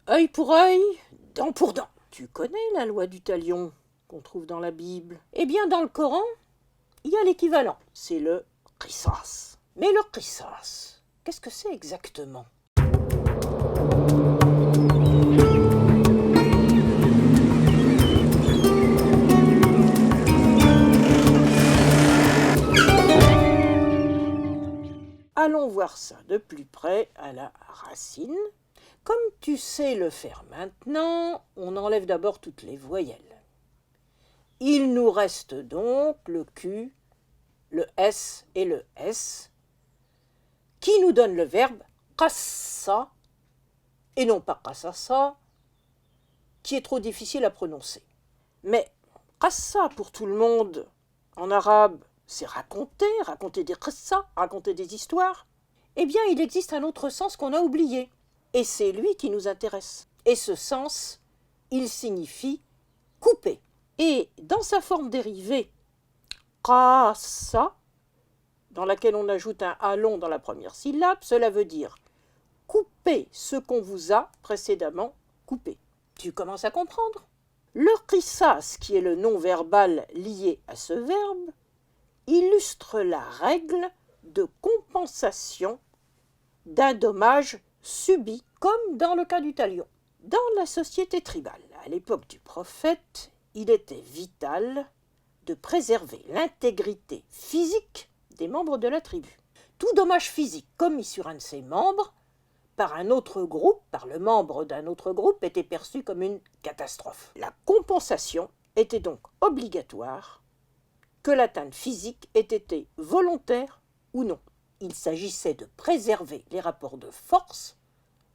Œil pour œil, dent pour dent. Tu connais la loi du talion qu'on trouve dans la Bible? Eh bien, dans le Coran, il y a l'équivalent. C'est le qisas. Mais le qisas, qu'est-ce que c'est exactement? Allons voir ça de plus près à la racine. Comme tu sais le faire maintenant, on enlève d'abord toutes les voyelles. Il nous reste donc le Q, le S et le S, qui nous donnent le verbe qassa, et non pas qassasa, qui est trop difficile à prononcer. Mais qassa pour tout le monde, en arabe, c'est raconter des qissa, raconter des histoires. Eh bien, il existe un autre sens qu'on a oublié, et c'est lui qui nous intéresse. Et ce sens, il signifie couper. Et dans sa forme dérivée, qassa, dans laquelle on ajoute un a long dans la première syllabe, cela veut dire couper ce qu'on vous a précédemment coupé. Tu commences à comprendre? Le qisas, qui est le nom verbal lié à ce verbe, illustre la règle de compensation d'un dommage subi, comme dans le cas du talion. Dans la société tribale, à l'époque du prophète, il était vital de préserver l'intégrité physique des membres de la tribu. Tout dommage physique commis sur un de ses membres par un autre groupe, par le membre d'un autre groupe, était perçu comme une catastrophe. La compensation était donc obligatoire, que l'atteinte physique ait été volontaire ou non. Il s'agissait de préserver les rapports de force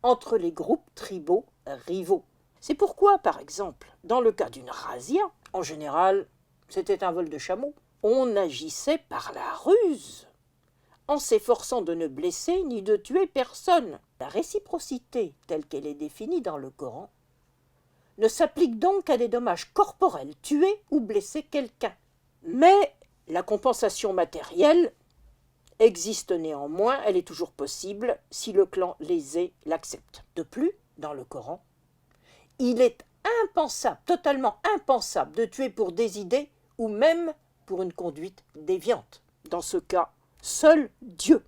entre les groupes tribaux rivaux. C'est pourquoi, par exemple, dans le cas d'une razzia, en général, c'était un vol de chameau, on agissait par la ruse, en s'efforçant de ne blesser ni de tuer personne. La réciprocité, telle qu'elle est définie dans le Coran, ne s'applique donc qu'à des dommages corporels, tuer ou blesser quelqu'un. Mais la compensation matérielle existe néanmoins, elle est toujours possible si le clan lésé l'accepte. De plus, dans le Coran, il est impensable, totalement impensable de tuer pour des idées ou même pour une conduite déviante. Dans ce cas, seul Dieu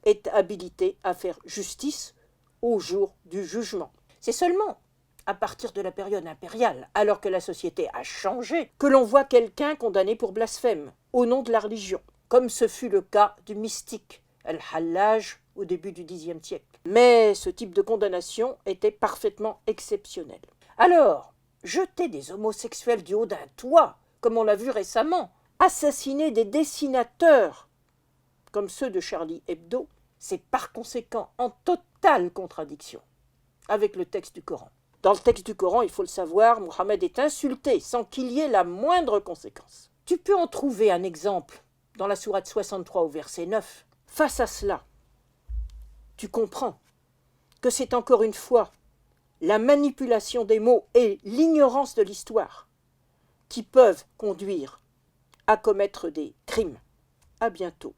est habilité à faire justice au jour du jugement. C'est seulement à partir de la période impériale, alors que la société a changé, que l'on voit quelqu'un condamné pour blasphème, au nom de la religion, comme ce fut le cas du mystique Al-Hallaj au début du Xe siècle. Mais ce type de condamnation était parfaitement exceptionnel. Alors, jeter des homosexuels du haut d'un toit, comme on l'a vu récemment, assassiner des dessinateurs, comme ceux de Charlie Hebdo, c'est par conséquent en totale contradiction avec le texte du Coran. Dans le texte du Coran, il faut le savoir, Mohammed est insulté sans qu'il y ait la moindre conséquence. Tu peux en trouver un exemple dans la sourate 63 au verset 9. Face à cela, tu comprends que c'est encore une fois la manipulation des mots et l'ignorance de l'histoire qui peuvent conduire à commettre des crimes. À bientôt.